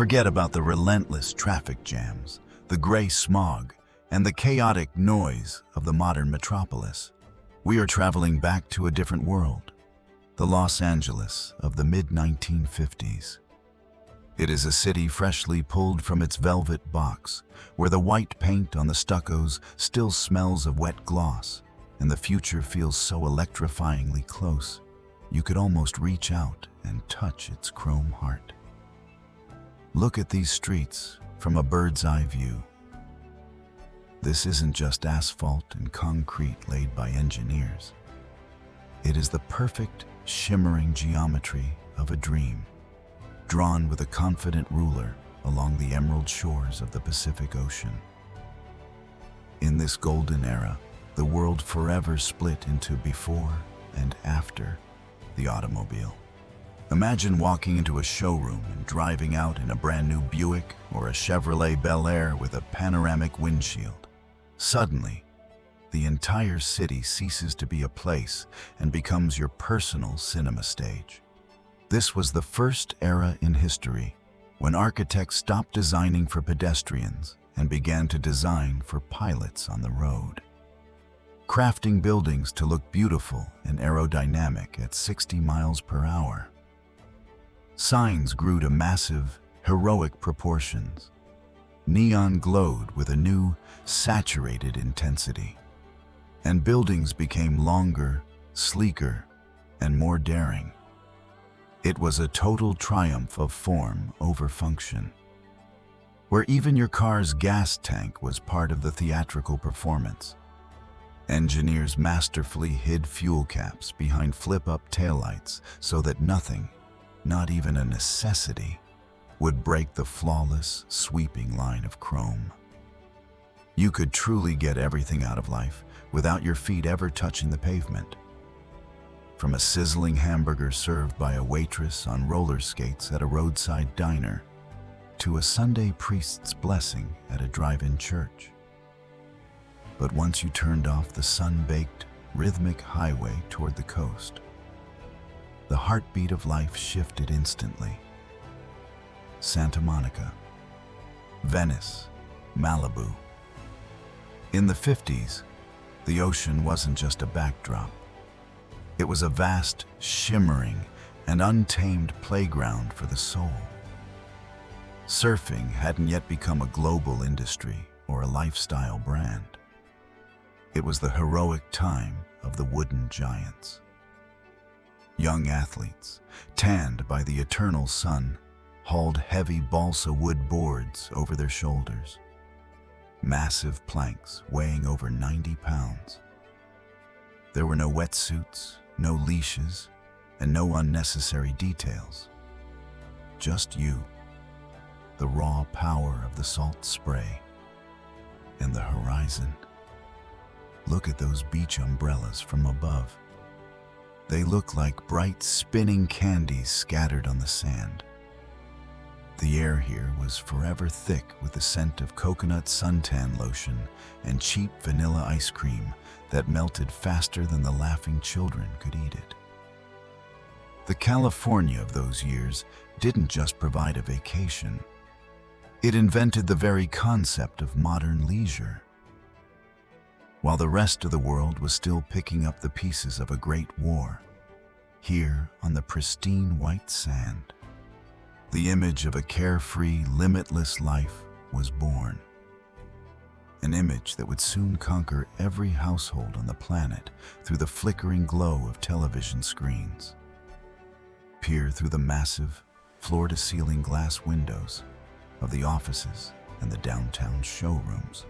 Forget about the relentless traffic jams, the gray smog, and the chaotic noise of the modern metropolis. We are traveling back to a different world, the Los Angeles of the mid-1950s. It is a city freshly pulled from its velvet box, where the white paint on the stuccos still smells of wet gloss, and the future feels so electrifyingly close, you could almost reach out and touch its chrome heart. Look at these streets from a bird's eye view. This isn't just asphalt and concrete laid by engineers. It is the perfect, shimmering geometry of a dream, drawn with a confident ruler along the emerald shores of the Pacific Ocean. In this golden era, the world forever split into before and after the automobile. Imagine walking into a showroom and driving out in a brand new Buick or a Chevrolet Bel Air with a panoramic windshield. Suddenly, the entire city ceases to be a place and becomes your personal cinema stage. This was the first era in history when architects stopped designing for pedestrians and began to design for pilots on the road, crafting buildings to look beautiful and aerodynamic at 60 miles per hour. Signs grew to massive, heroic proportions. Neon glowed with a new, saturated intensity, and buildings became longer, sleeker, and more daring. It was a total triumph of form over function, where even your car's gas tank was part of the theatrical performance. Engineers masterfully hid fuel caps behind flip-up taillights so that nothing, not even a necessity, would break the flawless, sweeping line of chrome. You could truly get everything out of life without your feet ever touching the pavement. From a sizzling hamburger served by a waitress on roller skates at a roadside diner, to a Sunday priest's blessing at a drive-in church. But once you turned off the sun-baked, rhythmic highway toward the coast, the heartbeat of life shifted instantly. Santa Monica, Venice, Malibu. In the 50s, the ocean wasn't just a backdrop. It was a vast, shimmering, and untamed playground for the soul. Surfing hadn't yet become a global industry or a lifestyle brand. It was the heroic time of the wooden giants. Young athletes, tanned by the eternal sun, hauled heavy balsa wood boards over their shoulders. Massive planks weighing over 90 pounds. There were no wetsuits, no leashes, and no unnecessary details. Just you, the raw power of the salt spray, and the horizon. Look at those beach umbrellas from above. They look like bright, spinning candies scattered on the sand. The air here was forever thick with the scent of coconut suntan lotion and cheap vanilla ice cream that melted faster than the laughing children could eat it. The California of those years didn't just provide a vacation. It invented the very concept of modern leisure. While the rest of the world was still picking up the pieces of a great war, here on the pristine white sand, the image of a carefree, limitless life was born. An image that would soon conquer every household on the planet through the flickering glow of television screens. Peer through the massive, floor-to-ceiling glass windows of the offices and the downtown showrooms.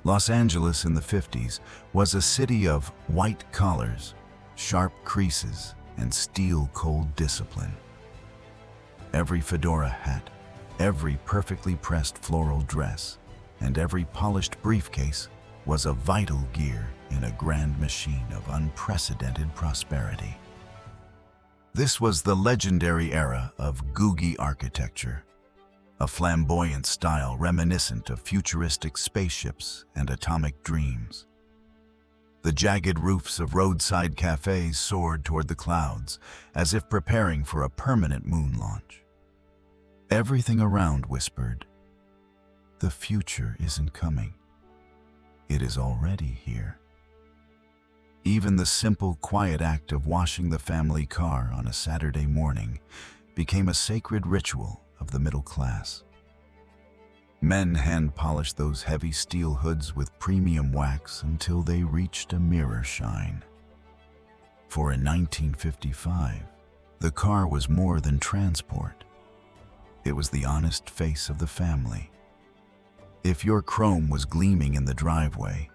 Los Angeles in the 50s was a city of white collars, sharp creases, and steel-cold discipline. Every fedora hat, every perfectly pressed floral dress, and every polished briefcase was a vital gear in a grand machine of unprecedented prosperity. This was the legendary era of Googie architecture, a flamboyant style reminiscent of futuristic spaceships and atomic dreams. The jagged roofs of roadside cafes soared toward the clouds, as if preparing for a permanent moon launch. Everything around whispered, "The future isn't coming. It is already here." Even the simple, quiet act of washing the family car on a Saturday morning became a sacred ritual of the middle class. Men hand-polished those heavy steel hoods with premium wax until they reached a mirror shine. For in 1955, the car was more than transport. It was the honest face of the family. If your chrome was gleaming in the driveway,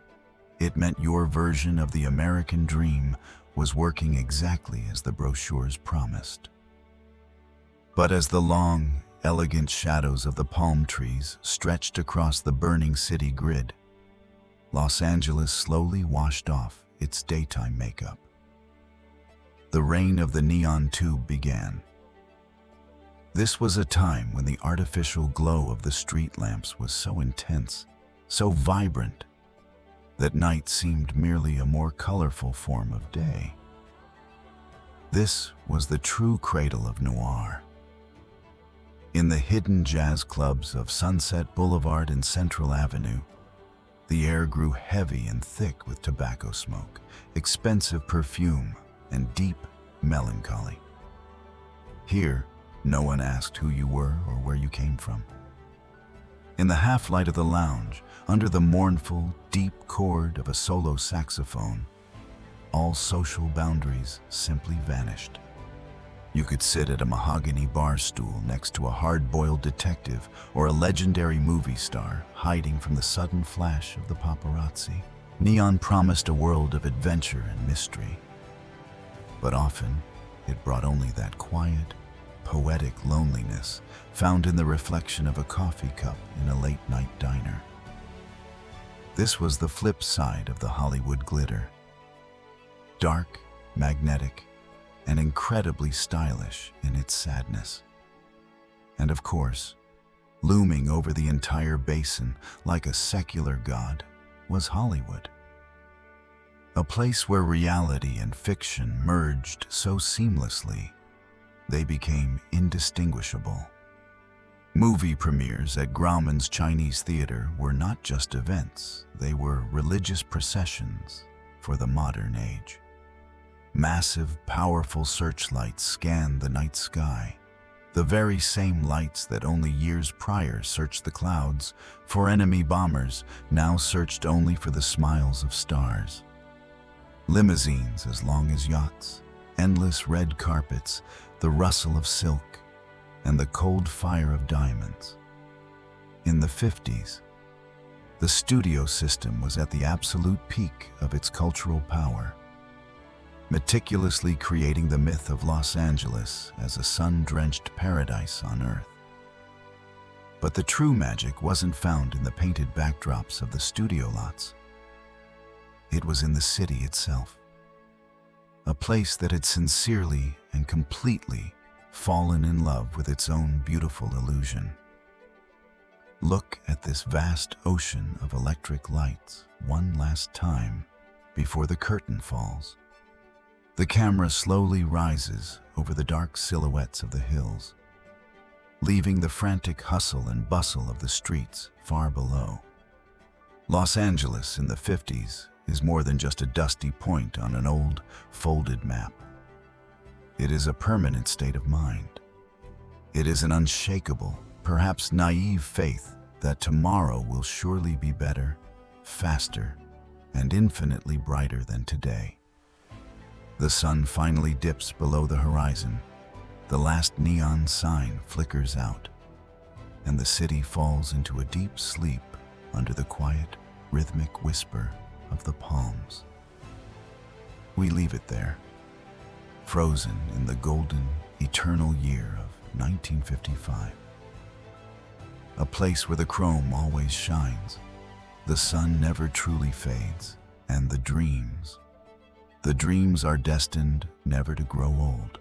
it meant your version of the American dream was working exactly as the brochures promised. But as the long, elegant shadows of the palm trees stretched across the burning city grid, Los Angeles slowly washed off its daytime makeup. The reign of the neon tube began. This was a time when the artificial glow of the street lamps was so intense, so vibrant, that night seemed merely a more colorful form of day. This was the true cradle of noir. In the hidden jazz clubs of Sunset Boulevard and Central Avenue, the air grew heavy and thick with tobacco smoke, expensive perfume, and deep melancholy. Here, no one asked who you were or where you came from. In the half-light of the lounge, under the mournful, deep chord of a solo saxophone, all social boundaries simply vanished. You could sit at a mahogany bar stool next to a hard-boiled detective or a legendary movie star hiding from the sudden flash of the paparazzi. Neon promised a world of adventure and mystery, but often it brought only that quiet, poetic loneliness found in the reflection of a coffee cup in a late-night diner. This was the flip side of the Hollywood glitter. Dark, magnetic, and incredibly stylish in its sadness. And of course, looming over the entire basin like a secular god was Hollywood. A place where reality and fiction merged so seamlessly, they became indistinguishable. Movie premieres at Grauman's Chinese Theater were not just events, they were religious processions for the modern age. Massive, powerful searchlights scanned the night sky, the very same lights that only years prior searched the clouds for enemy bombers now searched only for the smiles of stars. Limousines as long as yachts, endless red carpets, the rustle of silk, and the cold fire of diamonds. In the 50s, the studio system was at the absolute peak of its cultural power, meticulously creating the myth of Los Angeles as a sun-drenched paradise on Earth. But the true magic wasn't found in the painted backdrops of the studio lots. It was in the city itself, a place that had sincerely and completely fallen in love with its own beautiful illusion. Look at this vast ocean of electric lights one last time before the curtain falls. The camera slowly rises over the dark silhouettes of the hills, leaving the frantic hustle and bustle of the streets far below. Los Angeles in the 50s is more than just a dusty point on an old, folded map. It is a permanent state of mind. It is an unshakable, perhaps naive faith that tomorrow will surely be better, faster, and infinitely brighter than today. The sun finally dips below the horizon, the last neon sign flickers out, and the city falls into a deep sleep under the quiet, rhythmic whisper of the palms. We leave it there, frozen in the golden, eternal year of 1955. A place where the chrome always shines, the sun never truly fades, and the dreams are destined never to grow old.